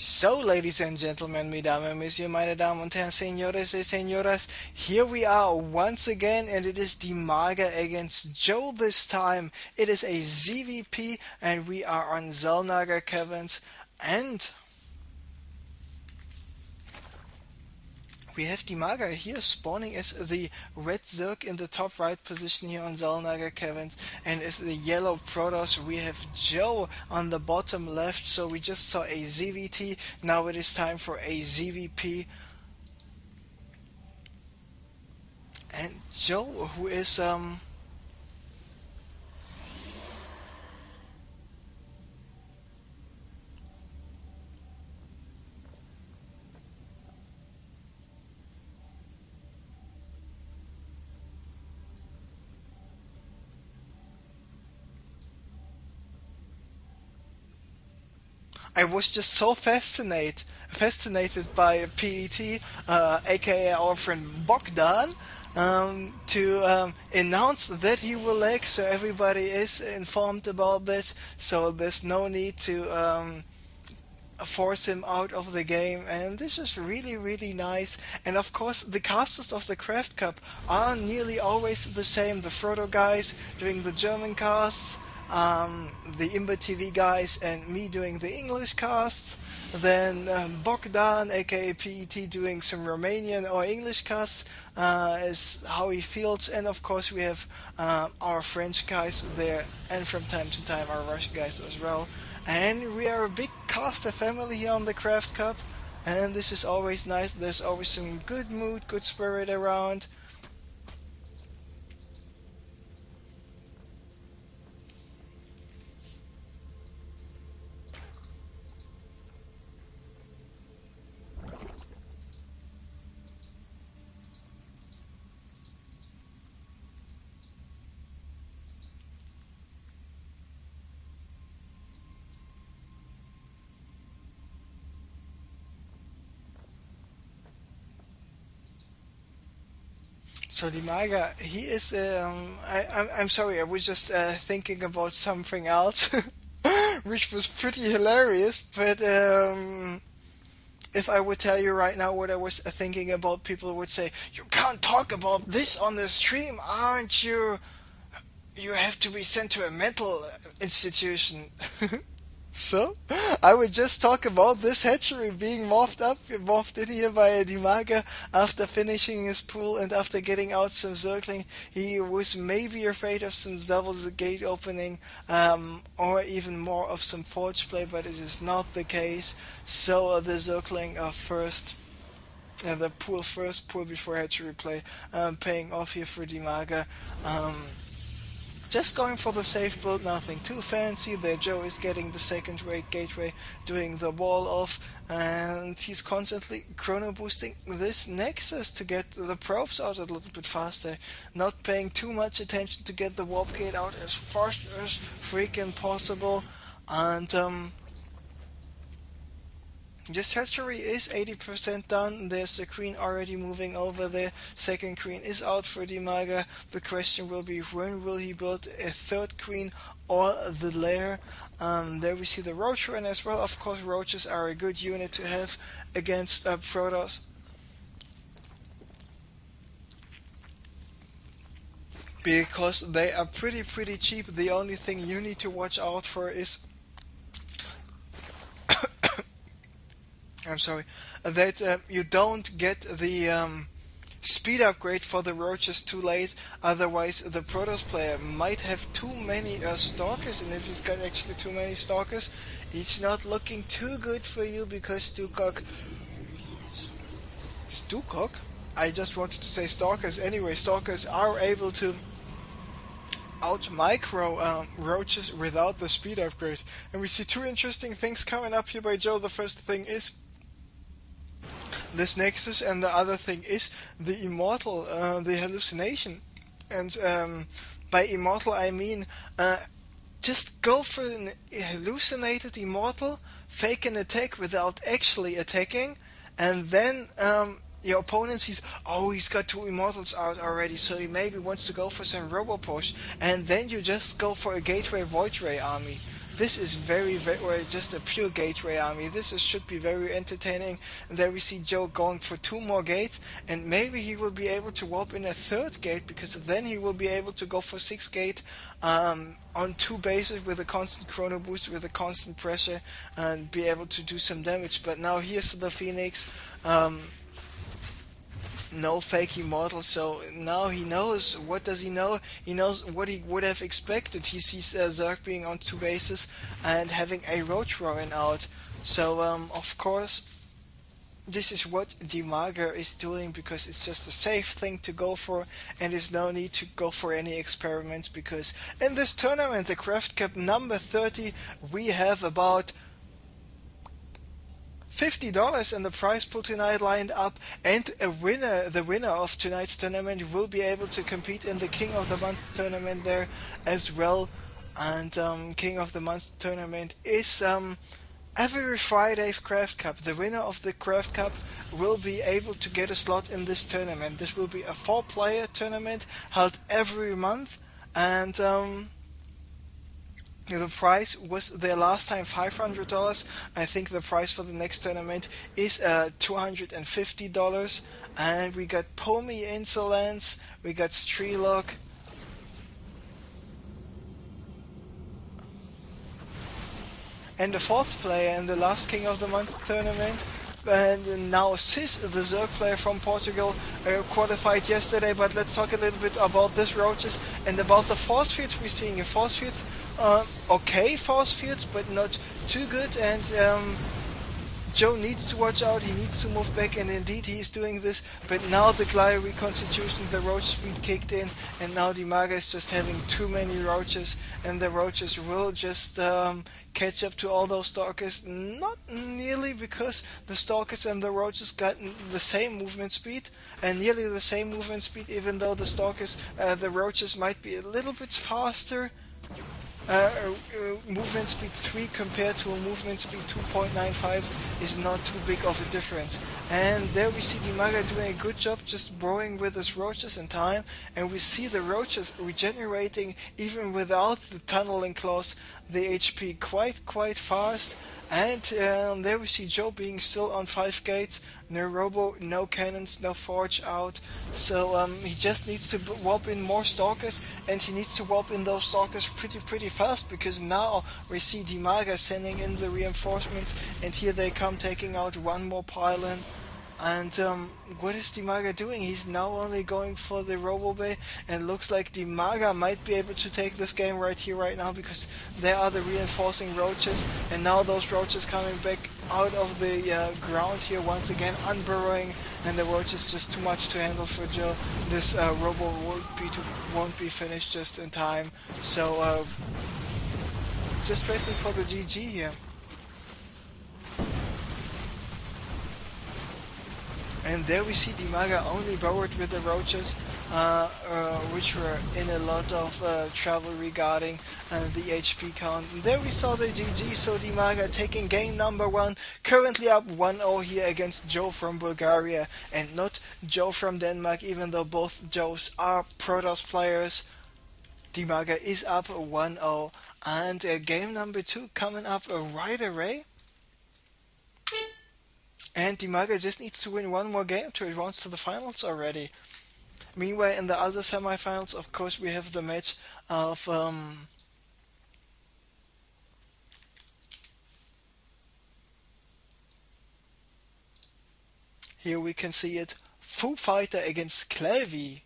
So, ladies and gentlemen, meine Damen und Herren, señores y señoras, here we are once again, and it is Dimaga against Joe this time. It is a ZVP, and we are on Zellnaga Caverns, and we have Dimaga here spawning as the red Zerg in the top right position here on Zellnaga Caverns, and as the yellow Protoss we have Joe on the bottom left. So we just saw a ZVT, now it is time for a ZVP. And Joe, who is I was just so fascinated by PET, aka our friend Bogdan, to announce that he will leg, so everybody is informed about this. So there's no need to force him out of the game, and this is really nice. And of course the casters of the CraftCup are nearly always the same: the Frodo guys doing the German casts, the Imber TV guys and me doing the English casts, then Bogdan aka PET doing some Romanian or English casts, is how he feels. And of course we have our French guys there, and from time to time our Russian guys as well. And we are a big caster family here on the CraftCup, and this is always nice. There's always some good mood, good spirit around. So Dimaga, he is. I'm sorry, I was just thinking about something else, which was pretty hilarious. But if I would tell you right now what I was thinking about, people would say, "You can't talk about this on the stream, aren't you? You have to be sent to a mental institution." So, I would just talk about this hatchery being morphed in here by Dimaga after finishing his pool and after getting out some circling. He was maybe afraid of some Devil's Gate opening, or even more of some Forge play, but it is not the case. So, the circling first. The pool first, pool before hatchery play, paying off here for Dimaga. Just going for the safe build, nothing too fancy. There Joe is getting the second rate gateway, doing the wall off, and he's constantly chrono boosting this Nexus to get the probes out a little bit faster, not paying too much attention to get the warp gate out as fast as freaking possible. And this hatchery is 80% done. There's the queen already moving over there. Second queen is out for Dimaga. The question will be, when will he build a third queen or the lair? There we see the roach run as well. Of course, roaches are a good unit to have against Protoss, because they are pretty cheap. The only thing you need to watch out for is I'm sorry, that you don't get the speed upgrade for the roaches too late. Otherwise, the Protoss player might have too many stalkers, and if he's got actually too many stalkers, it's not looking too good for you, because Stukok? I just wanted to say stalkers. Anyway, stalkers are able to out micro roaches without the speed upgrade. And we see two interesting things coming up here by Joe. The first thing is this Nexus, and the other thing is the Immortal, the hallucination. And by Immortal I mean just go for an hallucinated Immortal, fake an attack without actually attacking, and then your opponent sees, oh, he's got two Immortals out already, so he maybe wants to go for some Robo Push, and then you just go for a Gateway Void Ray army. this is very, or just a pure gateway army. Should be very entertaining. And there we see Joe going for 2 more gates, and maybe he will be able to warp in a 3rd gate, because then he will be able to go for 6 gate on 2 bases with a constant chrono boost, with a constant pressure, and be able to do some damage. But now here's the Phoenix. No fake immortal, so now he knows. What does he know? He knows what he would have expected. He sees Zerg being on 2 bases and having a roach roaring out. So of course this is what Dimaga is doing, because it's just a safe thing to go for, and there's no need to go for any experiments, because in this tournament, the CraftCup number 30, we have about $50 in the prize pool tonight lined up, and the winner of tonight's tournament will be able to compete in the King of the Month tournament there as well. And King of the Month tournament is every Friday's CraftCup. The winner of the CraftCup will be able to get a slot in this tournament. This will be a 4-player tournament held every month, and the price was there last time $500. I think the price for the next tournament is $250. And we got Pomi Insolence, we got Strelok, and the 4th player in the last King of the Month tournament. And now Sis, the Zerg player from Portugal, qualified yesterday. But let's talk a little bit about this roaches and about the force fields we're seeing. Force fields, okay force fields, but not too good. And Joe needs to watch out, he needs to move back, and indeed he's doing this. But now the Glide reconstitution, the roach speed kicked in, and now Dimaga is just having too many roaches, and the roaches will just catch up to all those stalkers. Not nearly, because the stalkers and the roaches got the same movement speed, and nearly the same movement speed, even though the stalkers, the roaches might be a little bit faster. Movement speed 3 compared to a movement speed 2.95 is not too big of a difference. And there we see Dimaga doing a good job just burrowing with his roaches in time, and we see the roaches regenerating even without the tunneling clause, the HP quite fast. And there we see Joe being still on 5 gates, no robo, no cannons, no forge out. So he just needs to warp in more stalkers, and he needs to warp in those stalkers pretty fast, because now we see Dimaga sending in the reinforcements, and here they come, taking out 1 more pylon. And what is Dimaga doing? He's now only going for the Robo Bay, and looks like Dimaga might be able to take this game right here, right now, because there are the reinforcing roaches, and now those roaches coming back out of the ground here once again, unburrowing, and the roaches just too much to handle for Joe. This Robo won't be finished just in time, so just waiting for the GG here. And there we see Dimaga only burrowed with the roaches, which were in a lot of trouble regarding the HP count. And there we saw the GG, so Dimaga taking game number 1, currently up 1-0 here against Joe from Bulgaria, and not Joe from Denmark, even though both Joes are Protoss players. Dimaga is up 1-0, and game number 2 coming up right away. And Dimaga just needs to win 1 more game to advance to the finals already. Meanwhile, in the other semifinals, of course, we have the match of here we can see it, Foo Fighter against Clavy.